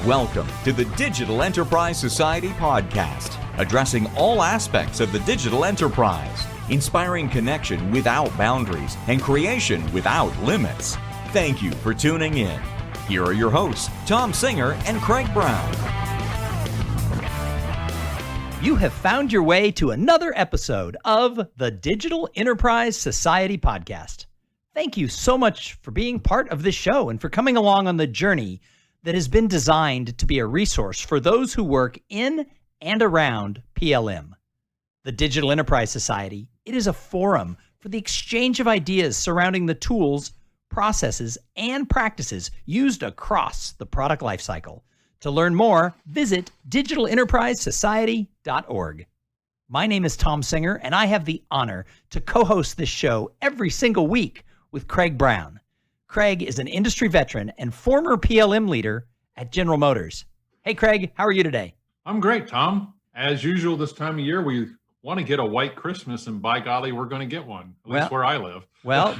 Welcome to the Digital Enterprise Society podcast, addressing all aspects of the digital enterprise, inspiring connection without boundaries and creation without limits. Thank you for tuning in. Here are your hosts, Thom Singer and Craig Brown. You have found your way to another episode of the Digital Enterprise Society podcast. Thank you so much for being part of this show and for coming along on the journey that has been designed to be a resource for those who work in and around PLM. The Digital Enterprise Society, it is a forum for the exchange of ideas surrounding the tools, processes, and practices used across the product lifecycle. To learn more, visit digitalenterprisesociety.org. My name is Thom Singer, and I have the honor to co-host this show every single week with Craig Brown. Craig is an industry veteran and former PLM leader at General Motors. Hey, Craig, how are you today? I'm great, Tom. As usual, this time of year, we want to get a white Christmas, and by golly, we're going to get one, at least where I live. Well,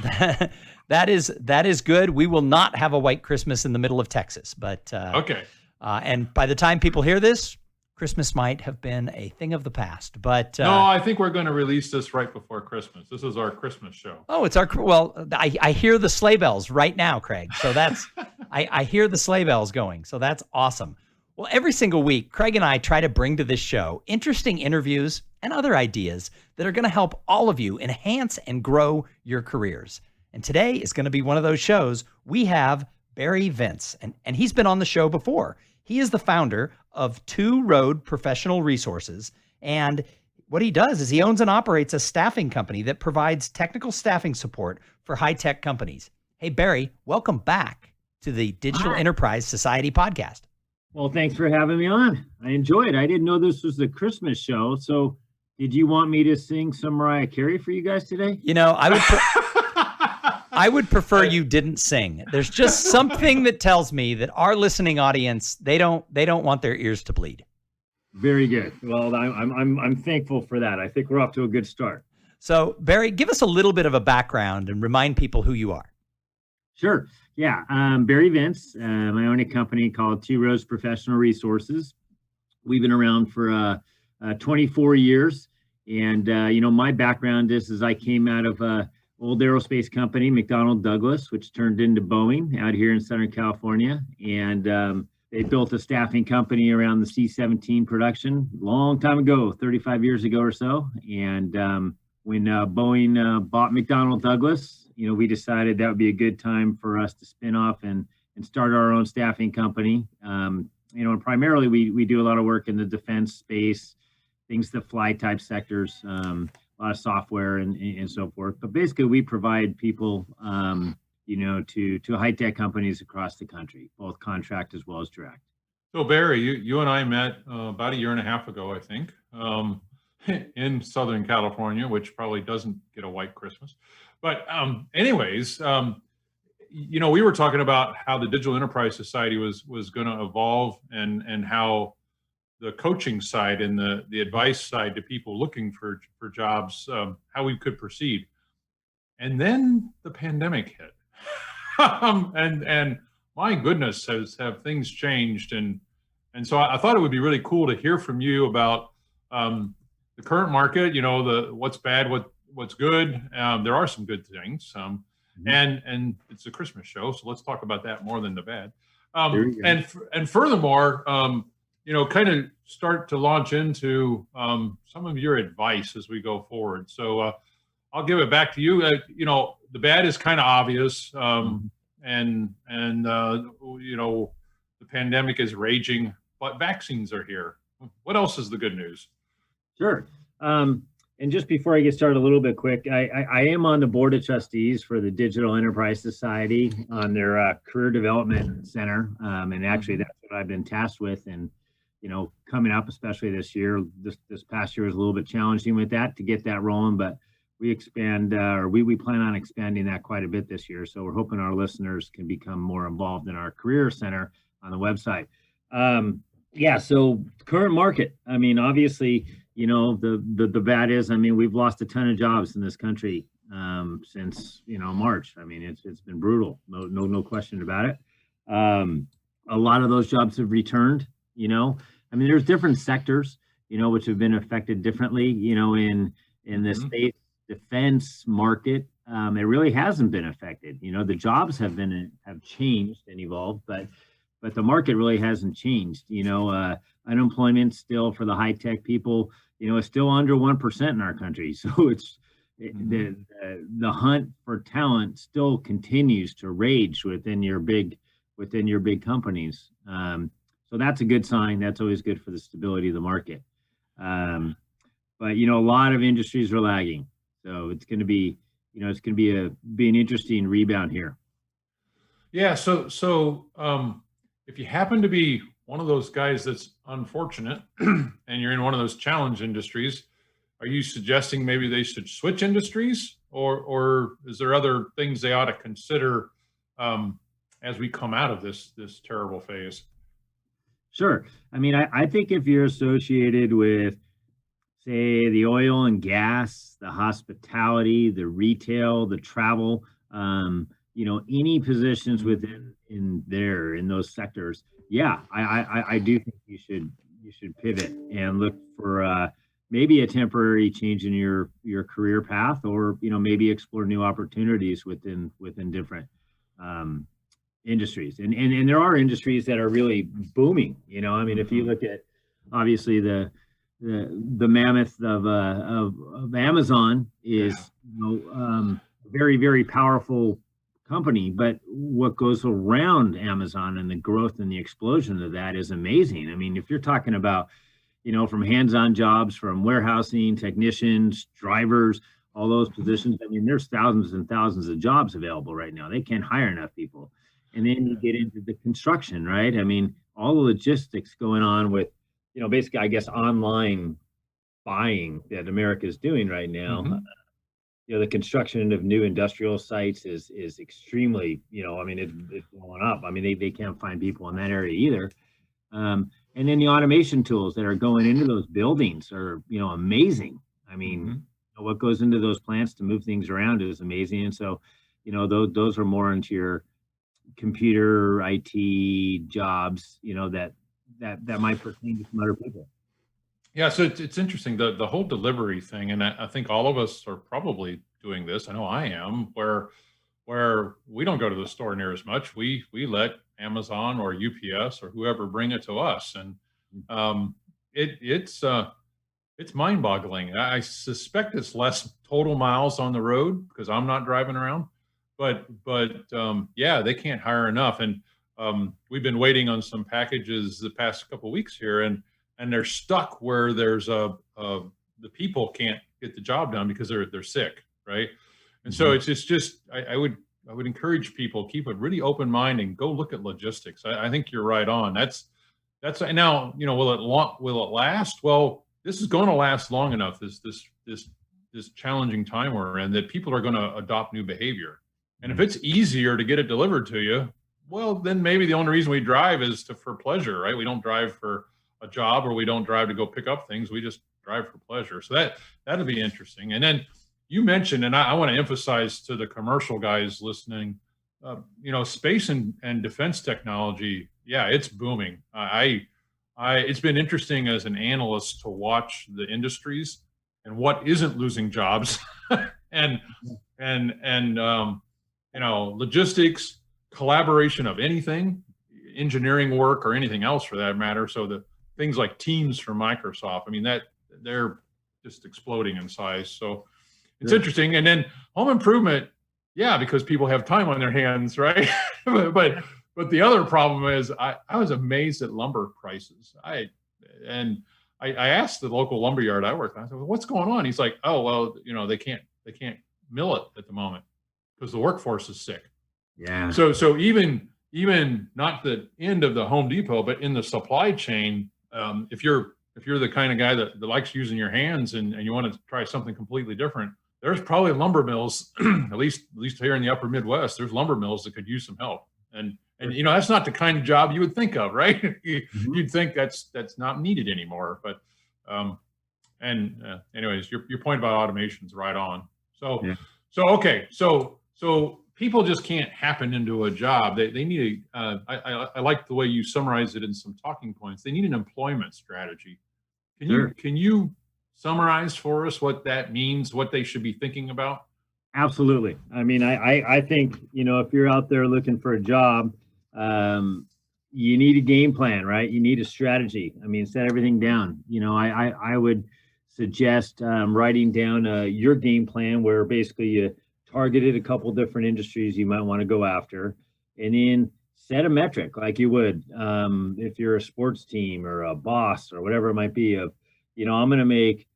that is good. We will not have a white Christmas in the middle of Texas, but okay. And by the time people hear this, Christmas might have been a thing of the past, but no, I think we're going to release this right before Christmas. This is our Christmas show. Oh, it's our, well, I hear the sleigh bells right now, Craig. So that's, I hear the sleigh bells going. So that's awesome. Well, every single week, Craig and I try to bring to this show interesting interviews and other ideas that are going to help all of you enhance and grow your careers. And today is going to be one of those shows. We have Barry Vince, and he's been on the show before. He is the founder of Two Road Professional Resources, and what he does is he owns and operates a staffing company that provides technical staffing support for high-tech companies. Hey, Barry, welcome back to the Digital Enterprise Society podcast. Well, thanks for having me on. I enjoy it. I didn't know this was the Christmas show, so did you want me to sing some Mariah Carey for you guys today? You know, I would prefer you didn't sing. There's just something that tells me that our listening audience, they don't want their ears to bleed. Very good. Well, I'm thankful for that. I think we're off to a good start. So, Barry, give us a little bit of a background and remind people who you are. Sure. Yeah. Barry Vince. I own a company called Two Roads Professional Resources. We've been around for 24 years. And, my background is I came out of old aerospace company, McDonnell Douglas, which turned into Boeing out here in Southern California. And they built a staffing company around the C-17 production long time ago, 35 years ago or so. And when Boeing bought McDonnell Douglas, we decided that would be a good time for us to spin off and start our own staffing company. And primarily we do a lot of work in the defense space, things that fly type sectors, a lot of software and so forth. But basically, we provide people, to high-tech companies across the country, both contract as well as direct. So, Barry, you and I met about a year and a half ago, I think, in Southern California, which probably doesn't get a white Christmas. But anyways, we were talking about how the Digital Enterprise Society was going to evolve and how the coaching side and the advice side to people looking for jobs, how we could proceed. And then the pandemic hit. and my goodness, have things changed. And so I thought it would be really cool to hear from you about the current market, the what's bad, what's good. There are some good things. And it's a Christmas show, so let's talk about that more than the bad. And furthermore, kind of start to launch into some of your advice as we go forward. So I'll give it back to you. The bad is kind of obvious, and the pandemic is raging, but vaccines are here. What else is the good news? Sure. And just before I get started a little bit quick, I am on the board of trustees for the Digital Enterprise Society on their Career Development Center. And actually, that's what I've been tasked with. And coming up, especially this year, this past year was a little bit challenging with that to get that rolling, but we plan on expanding that quite a bit this year. So we're hoping our listeners can become more involved in our career center on the website. So current market, obviously, the bad is, we've lost a ton of jobs in this country since, March. It's been brutal. No question about it. a lot of those jobs have returned. I mean, there's different sectors, which have been affected differently, in the space defense market. It really hasn't been affected. The jobs have changed and evolved, but the market really hasn't changed. Unemployment still for the high tech people, is still under 1% in our country. So it's the hunt for talent still continues to rage within your big companies. So that's a good sign. That's always good for the stability of the market. But a lot of industries are lagging. So it's going to be, be an interesting rebound here. Yeah. So if you happen to be one of those guys that's unfortunate and you're in one of those challenge industries, are you suggesting maybe they should switch industries, or is there other things they ought to consider as we come out of this terrible phase? Sure. I mean, I think if you're associated with, say, the oil and gas, the hospitality, the retail, the travel, any positions in those sectors, yeah, I do think you should pivot and look for maybe a temporary change in your career path, or maybe explore new opportunities within different industries. And there are industries that are really booming. I mean, if you look at obviously the mammoth of Amazon is a very, very powerful company, but what goes around Amazon and the growth and the explosion of that is amazing. I mean, if you're talking about from hands-on jobs, from warehousing technicians, drivers, all those positions, I mean, there's thousands and thousands of jobs available right now. They can't hire enough people. And then you get into the construction, right? I mean, all the logistics going on with, basically, I guess, online buying that America is doing right now. Mm-hmm. The construction of new industrial sites is extremely, I mean, it's blowing up. I mean, they can't find people in that area either. And then the automation tools that are going into those buildings are, amazing. I mean, what goes into those plants to move things around is amazing. And so, those are more into your computer IT jobs, that might pertain to some other people. Yeah, so it's interesting, the whole delivery thing, and I think all of us are probably doing this. I know I am, where we don't go to the store near as much. We let Amazon or UPS or whoever bring it to us, and it's mind-boggling. I suspect it's less total miles on the road because I'm not driving around, but yeah, they can't hire enough, and we've been waiting on some packages the past couple of weeks here, and they're stuck where there's the people can't get the job done because they're sick, right? And so it's just I would encourage people, keep a really open mind and go look at logistics. I think you're right on. That's now, will it last? Well, this is going to last long enough, this challenging time we're in, that people are going to adopt new behavior. And if it's easier to get it delivered to you, well, then maybe the only reason we drive is for pleasure, right? We don't drive for a job, or we don't drive to go pick up things. We just drive for pleasure. So that'll be interesting. And then you mentioned, and I want to emphasize to the commercial guys listening, space and defense technology. Yeah, it's booming. It's been interesting as an analyst to watch the industries and what isn't losing jobs, and logistics, collaboration of anything, engineering work, or anything else for that matter. So the things like Teams from Microsoft, I mean, that they're just exploding in size. So it's interesting. And then home improvement, yeah, because people have time on their hands, right? but the other problem is I was amazed at lumber prices. I asked the local lumber yard I worked on, I said, well, what's going on? He's like, oh, well, they can't mill it at the moment because the workforce is sick. Yeah. So even not the end of the Home Depot, but in the supply chain, if you're the kind of guy that likes using your hands and you want to try something completely different, there's probably lumber mills, at least here in the upper Midwest, there's lumber mills that could use some help. And that's not the kind of job you would think of, right? You'd think that's not needed anymore. But anyways, your point about automation is right on. So okay, so people just can't happen into a job. They need I like the way you summarize it in some talking points. They need an employment strategy. Can you summarize for us what that means, what they should be thinking about? Absolutely. I mean, I think, if you're out there looking for a job, you need a game plan, right? You need a strategy. I mean, set everything down. I would suggest writing down your game plan, where basically you targeted a couple different industries you might want to go after, and then set a metric like you would if you're a sports team or a boss or whatever it might be, of, I'm going to make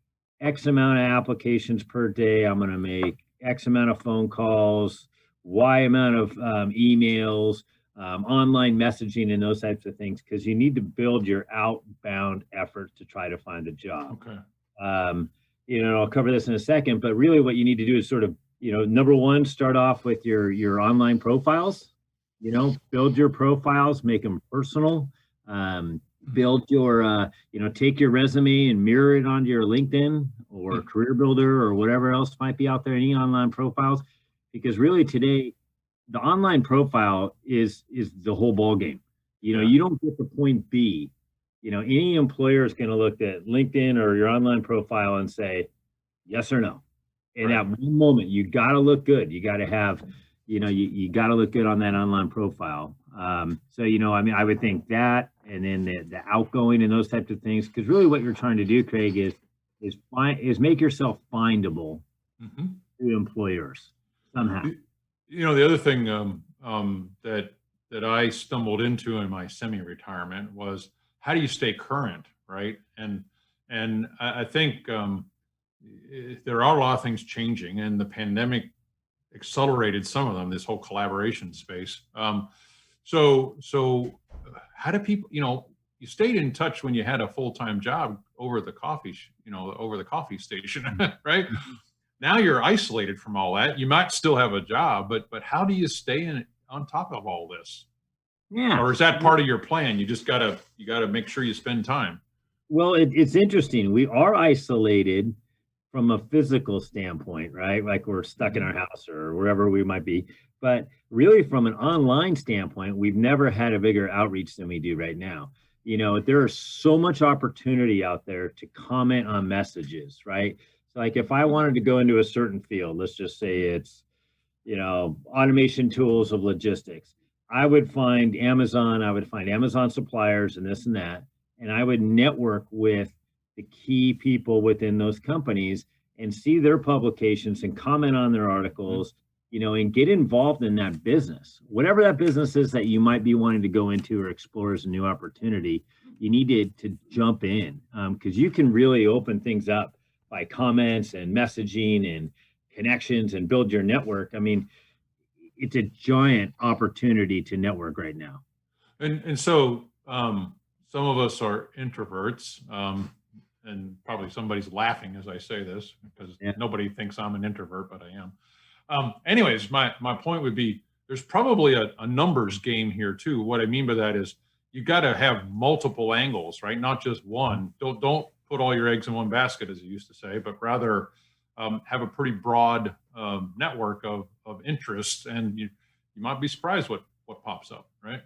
X amount of applications per day. I'm going to make X amount of phone calls, Y amount of emails, online messaging, and those types of things, because you need to build your outbound effort to try to find a job. Okay. I'll cover this in a second, but really what you need to do is sort of, number one, start off with your online profiles. Build your profiles, make them personal. Build your, take your resume and mirror it onto your LinkedIn or Career Builder or whatever else might be out there, any online profiles, because really today, the online profile is the whole ball game. You don't get to point B. Any employer is going to look at LinkedIn or your online profile and say yes or no. And at one moment, you got to look good. You got to have, you got to look good on that online profile. I would think that, and then the outgoing and those types of things, because really what you're trying to do, Craig, is make yourself findable to employers somehow. The other thing that I stumbled into in my semi-retirement was, how do you stay current, right? And I think there are a lot of things changing, and the pandemic accelerated some of them. This whole collaboration space. So how do people? You stayed in touch when you had a full-time job over the coffee, over the coffee station, right? Now you're isolated from all that. You might still have a job, but how do you stay on top of all this? Yeah. Or is that part of your plan? You just gotta make sure you spend time. Well, it's interesting. We are isolated from a physical standpoint, right? Like we're stuck in our house or wherever we might be. But really, from an online standpoint, we've never had a bigger outreach than we do right now. There is so much opportunity out there to comment on messages, right? So like if I wanted to go into a certain field, let's just say it's, automation tools of logistics, I would find Amazon suppliers and this and that, and I would network with the key people within those companies and see their publications and comment on their articles, and get involved in that business. Whatever that business is that you might be wanting to go into or explore as a new opportunity, you need to jump in, because you can really open things up by comments and messaging and connections and build your network. I mean, it's a giant opportunity to network right now. And so some of us are introverts, and probably somebody's laughing as I say this, because nobody thinks I'm an introvert, but I am. Anyways, my point would be, there's probably a numbers game here too. What I mean by that is you got to have multiple angles, right? Not just one. Don't put all your eggs in one basket, as you used to say, but rather have a pretty broad network of interests, and you might be surprised what pops up, right?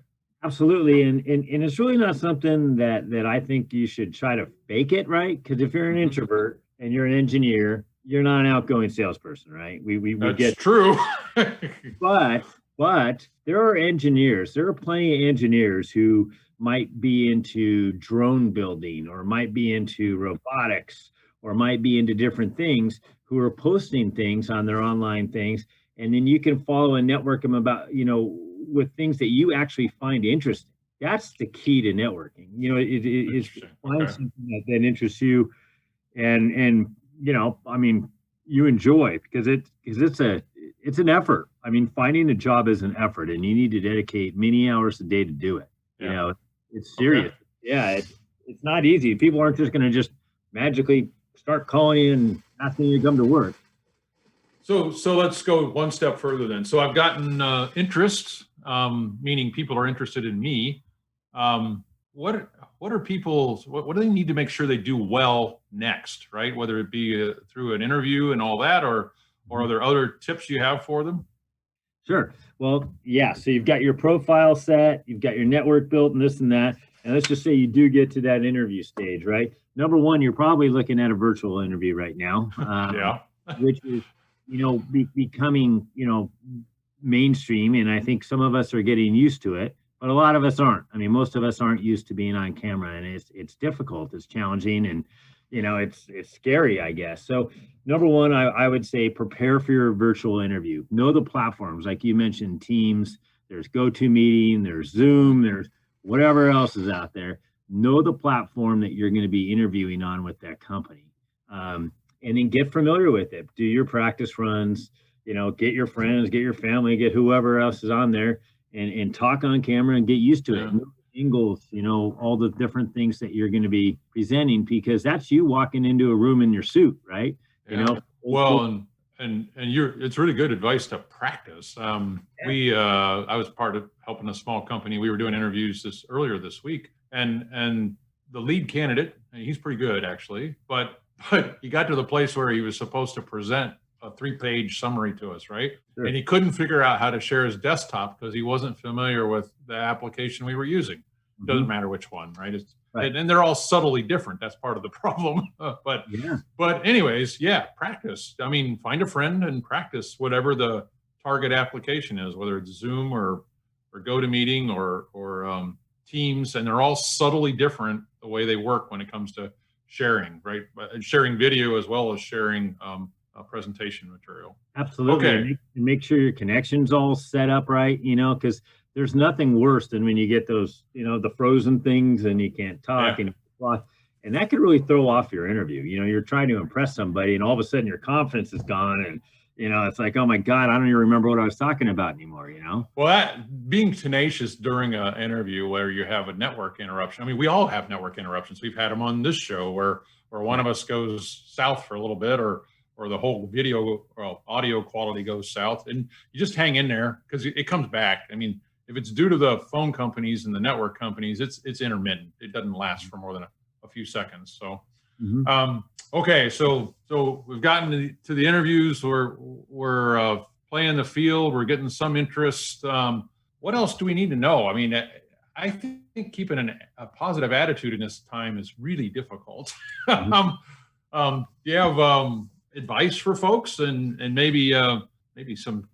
Absolutely, and it's really not something that I think you should try to fake it, right? Because if you're an introvert and you're an engineer, you're not an outgoing salesperson, right? We That's get true. but there are engineers. There are plenty of engineers who might be into drone building, or might be into robotics, or might be into different things, who are posting things on their online things. And then you can follow and network them about, with things that you actually find interesting. That's the key to networking. Is find something that interests you, and you enjoy, because it's an effort. I mean, finding a job is an effort, and you need to dedicate many hours a day to do it. It's serious. Okay. Yeah, it's not easy. People aren't just going to just magically start calling you and asking you to come to work. So let's go one step further then. So I've gotten interests, meaning people are interested in me. What do they need to make sure they do well next, right? Whether it be through an interview and all that, or are there other tips you have for them? Sure. Well, yeah. So you've got your profile set, you've got your network built and this and that. And let's just say you do get to that interview stage, right? Number one, you're probably looking at a virtual interview right now, Yeah. which is, becoming, mainstream. And I think some of us are getting used to it, but a lot of us aren't. I mean, most of us aren't used to being on camera, and it's difficult, it's challenging, and it's scary, I guess. So number one, I would say prepare for your virtual interview. Know the platforms, like you mentioned, Teams, there's GoToMeeting, there's Zoom, there's whatever else is out there. Know the platform that you're going to be interviewing on with that company. And then get familiar with it. Do your practice runs, get your friends, get your family, get whoever else is on there, and talk on camera and get used to it. Know the angles, all the different things that you're going to be presenting, because that's you walking into a room in your suit, right? Yeah. Well, and it's really good advice to practice. I was part of helping a small company. We were doing interviews earlier this week, and the lead candidate, he's pretty good actually, but he got to the place where he was supposed to present a 3-page summary to us, right? Sure. And he couldn't figure out how to share his desktop because he wasn't familiar with the application we were using. Mm-hmm. Doesn't matter which one, right? Right. And they're all subtly different. That's part of the problem. But anyways, practice. I mean, find a friend and practice whatever the target application is, whether it's Zoom or GoToMeeting or Teams, and they're all subtly different the way they work when it comes to sharing, right? Sharing video as well as sharing presentation material. Absolutely. Okay. And make sure your connection's all set up right, because there's nothing worse than when you get those, the frozen things and you can't talk and that could really throw off your interview. You're trying to impress somebody and all of a sudden your confidence is gone and, it's like, oh my God, I don't even remember what I was talking about anymore, Well, being tenacious during an interview where you have a network interruption. I mean, we all have network interruptions. We've had them on this show where one of us goes south for a little bit or the whole audio quality goes south, and you just hang in there because it comes back. I mean, if it's due to the phone companies and the network companies, it's intermittent. It doesn't last for more than a few seconds. So, okay. So we've gotten to the interviews. We're playing the field. We're getting some interest. What else do we need to know? I mean, I think keeping a positive attitude in this time is really difficult. Do you have advice for folks and maybe some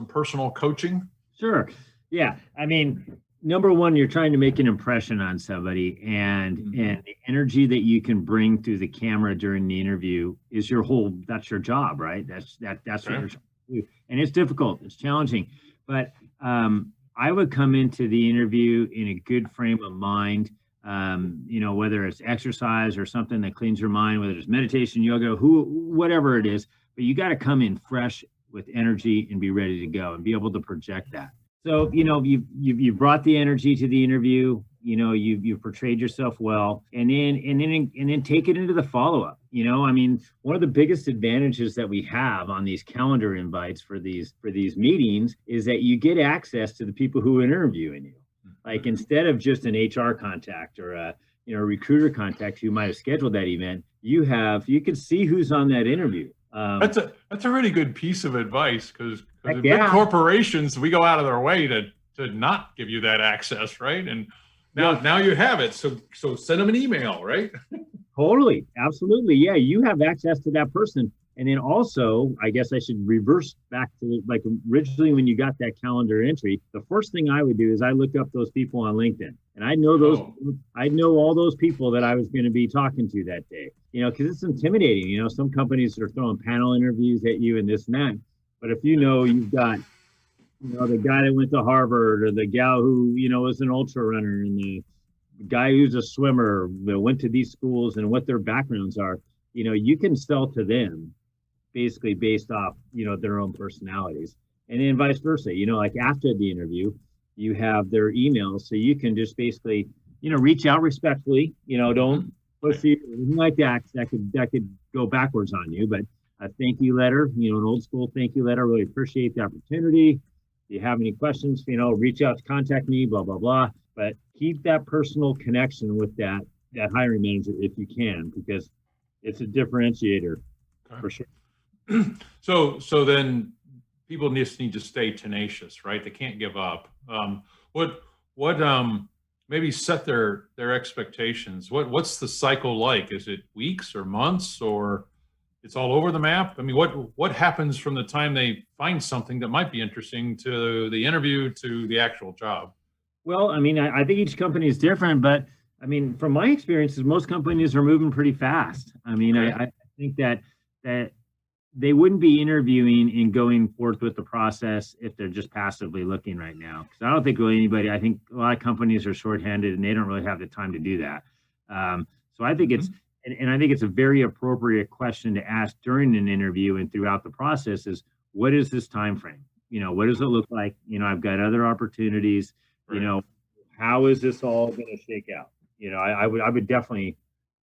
personal coaching? Sure. Yeah. I mean, number one, you're trying to make an impression on somebody, and the energy that you can bring through the camera during the interview is that's your job, right? That's what you're trying to do. And it's difficult, it's challenging, but I would come into the interview in a good frame of mind. Whether it's exercise or something that cleans your mind, whether it's meditation, yoga, whatever it is, but you got to come in fresh with energy and be ready to go and be able to project that. So, you've brought the energy to the interview, you've portrayed yourself well, and then take it into the follow-up. I mean, one of the biggest advantages that we have on these calendar invites for these meetings is that you get access to the people who are interviewing you. Like, instead of just an HR contact or a recruiter contact who might have scheduled that event, you can see who's on that interview. That's a really good piece of advice, because big corporations, we go out of their way to not give you that access, right? And now you have it, so send them an email, right? Totally, absolutely, yeah. You have access to that person, and then also, I guess I should reverse back to like originally when you got that calendar entry. The first thing I would do is I look up those people on LinkedIn, and I know I know all those people that I was going to be talking to that day. Because it's intimidating. Some companies are throwing panel interviews at you and this and that. But if you've got, the guy that went to Harvard, or the gal who, was an ultra runner, and the guy who's a swimmer that went to these schools and what their backgrounds are, you can sell to them basically based off, their own personalities. And then vice versa, like after the interview, you have their emails. So you can just basically, reach out respectfully, don't pussy or anything like that. That could go backwards on you, but a thank you letter, an old school thank you letter. Really appreciate the opportunity. If you have any questions, reach out to contact me, blah, blah, blah. But keep that personal connection with that hiring manager if you can, because it's a differentiator for sure. So then people just need to stay tenacious, right? They can't give up. What maybe set their expectations? What's the cycle like? Is it weeks or months, or it's all over the map? I mean, what happens from the time they find something that might be interesting to the interview to the actual job? Well, I mean, I think each company is different, but I mean, from my experiences, most companies are moving pretty fast. I mean, Okay. I think that they wouldn't be interviewing and going forth with the process if they're just passively looking right now. Because I don't think really anybody, I think a lot of companies are shorthanded and they don't really have the time to do that. So I think it's, and I think it's a very appropriate question to ask during an interview and throughout the process is, what is this time frame? You know, what does it look like? You know, I've got other opportunities. You know, how is this all going to shake out? You know, I would definitely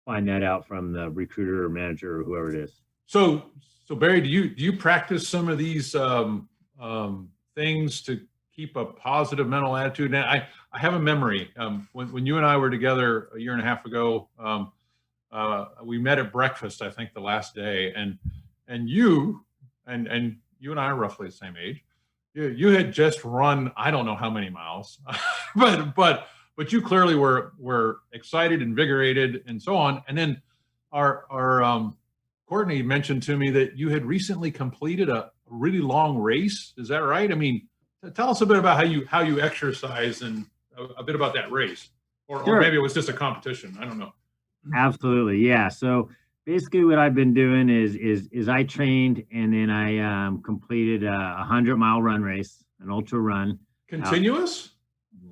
find that out from the recruiter or manager or whoever it is. So Barry, do you practice some of these things to keep a positive mental attitude? And I have a memory when you and I were together a year and a half ago. We met at breakfast, I think, the last day, and you and I are roughly the same age. You had just run I don't know how many miles, but you clearly were excited, invigorated, and so on. And then our Courtney mentioned to me that you had recently completed a really long race. Is that right? I mean, tell us a bit about how you exercise and a bit about that race, or maybe it was just a competition. I don't know. Absolutely, yeah. So basically, what I've been doing is I trained and then I completed a 100-mile run race, an ultra run. Continuous?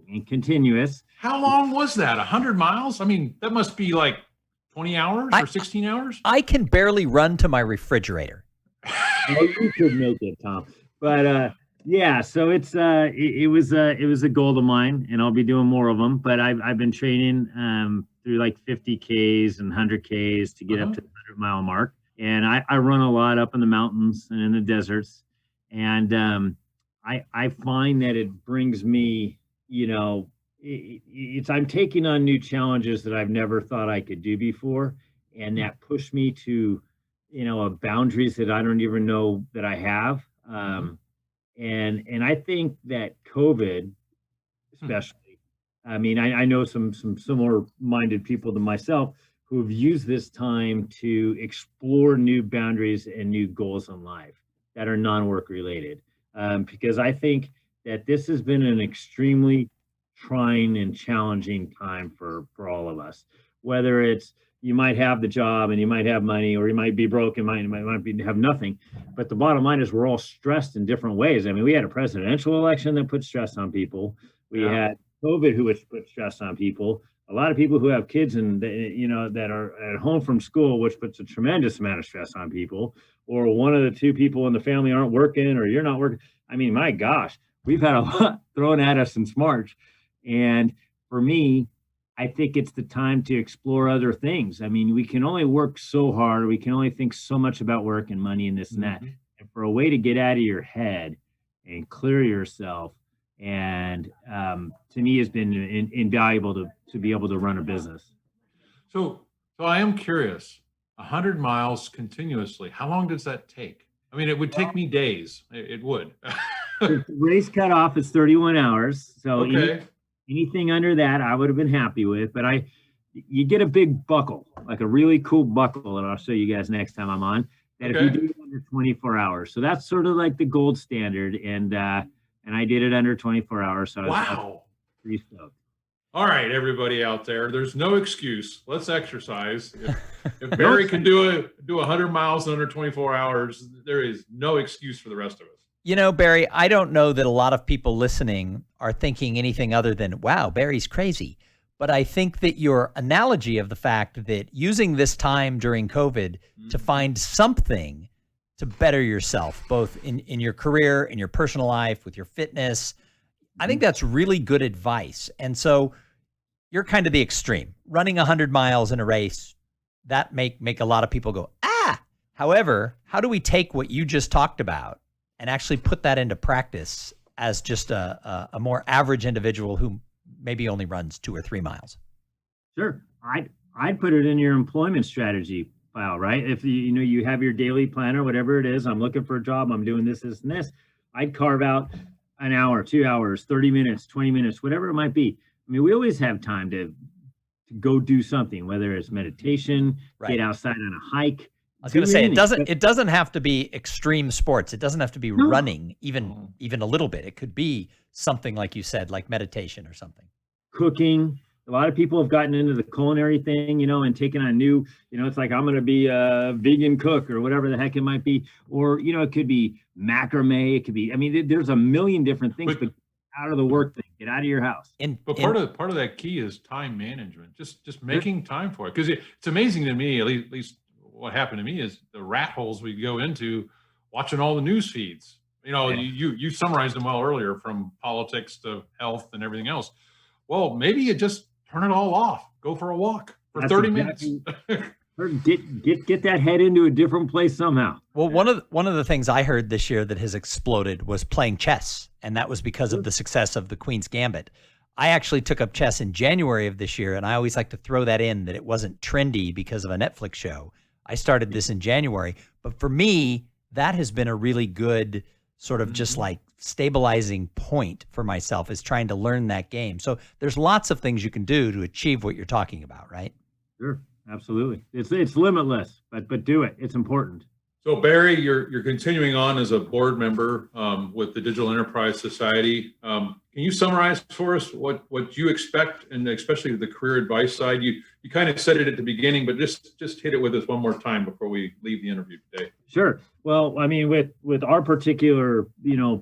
And continuous. How long was that? 100 miles? I mean, that must be like 20 hours or 16 hours? I can barely run to my refrigerator. Well, you could make it, Tom. But yeah, so it was a goal of mine, and I'll be doing more of them. But I've been training through like 50 Ks and 100 Ks to get up to the 100-mile mark. And I run a lot up in the mountains and in the deserts. And I find that it brings me, you know, I'm taking on new challenges that I've never thought I could do before, and that pushed me to, you know, boundaries that I don't even know that I have. And I think that COVID, especially, I mean, I know some similar-minded people to myself who have used this time to explore new boundaries and new goals in life that are non-work related, because I think that this has been an extremely trying and challenging time for all of us. Whether it's you might have the job and you might have money, or you might be broke and might have nothing. But the bottom line is we're all stressed in different ways. I mean, we had a presidential election that put stress on people. We had COVID, which put stress on people. A lot of people who have kids and, you know, that are at home from school, which puts a tremendous amount of stress on people. Or one of the two people in the family aren't working, or you're not working. I mean, my gosh, we've had a lot thrown at us since March. And for me, I think it's the time to explore other things. I mean, we can only work so hard. We can only think so much about work and money and this and that. And for a way to get out of your head and clear yourself, and to me has been invaluable to be able to run a business. So I am curious, 100 miles continuously, how long does that take? I mean, it would take me days. It would. The race cutoff is 31 hours. So okay. Anything under that, I would have been happy with. But you get a big buckle, like a really cool buckle that I'll show you guys next time I'm on. That if you do it under 24 hours, so that's sort of like the gold standard. And I did it under 24 hours. So I was pretty stoked. All right, everybody out there, there's no excuse. Let's exercise. If Barry can do 100 miles in under 24 hours, there is no excuse for the rest of us. You know, Barry, I don't know that a lot of people listening are thinking anything other than, wow, Barry's crazy. But I think that your analogy of the fact that using this time during COVID to find something to better yourself, both in your career, in your personal life, with your fitness, I think that's really good advice. And so you're kind of the extreme. Running 100 miles in a race, that make a lot of people go, ah! However, how do we take what you just talked about and actually put that into practice as just a more average individual who maybe only runs 2 or 3 miles? Sure. I'd put it in your employment strategy file, right? If you have your daily planner, whatever it is, I'm looking for a job, I'm doing this, and this. I'd carve out an hour, 2 hours, 30 minutes, 20 minutes, whatever it might be. I mean, we always have time to go do something, whether it's meditation, get outside on a hike. I was going to say, it doesn't have to be extreme sports. It doesn't have to be running, even a little bit. It could be something like you said, like meditation or something. Cooking. A lot of people have gotten into the culinary thing, and taken on new, it's like, I'm going to be a vegan cook or whatever the heck it might be. Or, it could be macrame. It could be, there's a million different things, but out of the work thing, get out of your house. But part of that key is time management, just making time for it. Because it's amazing to me, at least what happened to me, is the rat holes we go into watching all the news feeds. You summarized them well earlier, from politics to health and everything else. Well, maybe you just turn it all off. Go for a walk for 30 minutes. Get that head into a different place somehow. Well, one of the things I heard this year that has exploded was playing chess, and that was because of the success of the Queen's Gambit. I actually took up chess in January of this year, and I always like to throw that in, that it wasn't trendy because of a Netflix show. I started this in January, but for me, that has been a really good sort of just like stabilizing point for myself, is trying to learn that game. So there's lots of things you can do to achieve what you're talking about, right? Sure, absolutely. It's limitless, but do it. It's important. So Barry, you're continuing on as a board member with the Digital Enterprise Society. Can you summarize for us what you expect, and especially the career advice side? You kind of said it at the beginning, but just hit it with us one more time before we leave the interview today. Sure. Well, with our particular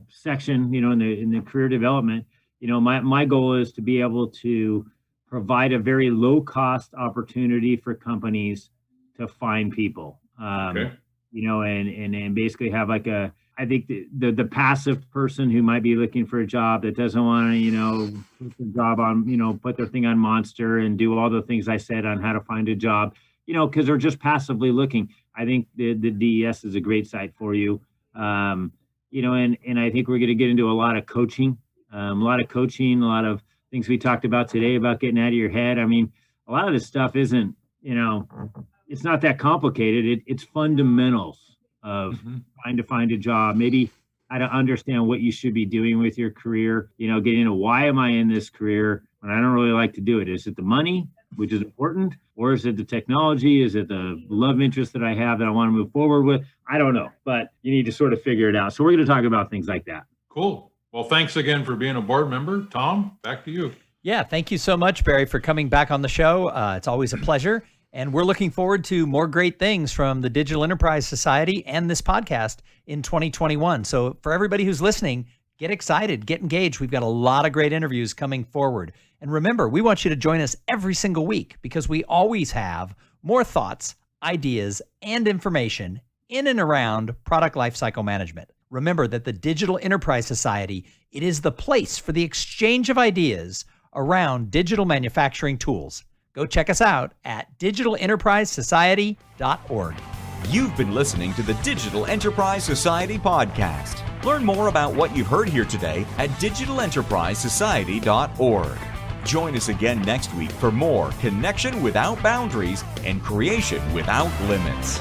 section, in the career development, my goal is to be able to provide a very low cost opportunity for companies to find people. Okay. And basically have like I think the passive person who might be looking for a job that doesn't want to, put their job on, put their thing on Monster and do all the things I said on how to find a job, because they're just passively looking. I think the DES is a great site for you. And I think we're going to get into a lot of coaching, a lot of things we talked about today about getting out of your head. A lot of this stuff isn't, it's not that complicated. It's fundamentals of trying to find a job, maybe how to understand what you should be doing with your career, getting into why am I in this career when I don't really like to do it? Is it the money, which is important, or is it the technology? Is it the love interest that I have that I want to move forward with? I don't know, but you need to sort of figure it out. So we're going to talk about things like that. Cool. Well, thanks again for being a board member. Thom, back to you. Yeah, thank you so much, Barry, for coming back on the show. It's always a pleasure. And we're looking forward to more great things from the Digital Enterprise Society and this podcast in 2021. So for everybody who's listening, get excited, get engaged. We've got a lot of great interviews coming forward. And remember, we want you to join us every single week, because we always have more thoughts, ideas, and information in and around product lifecycle management. Remember that the Digital Enterprise Society, it is the place for the exchange of ideas around digital manufacturing tools. Go check us out at digitalenterprisesociety.org. You've been listening to the Digital Enterprise Society podcast. Learn more about what you've heard here today at digitalenterprisesociety.org. Join us again next week for more connection without boundaries and creation without limits.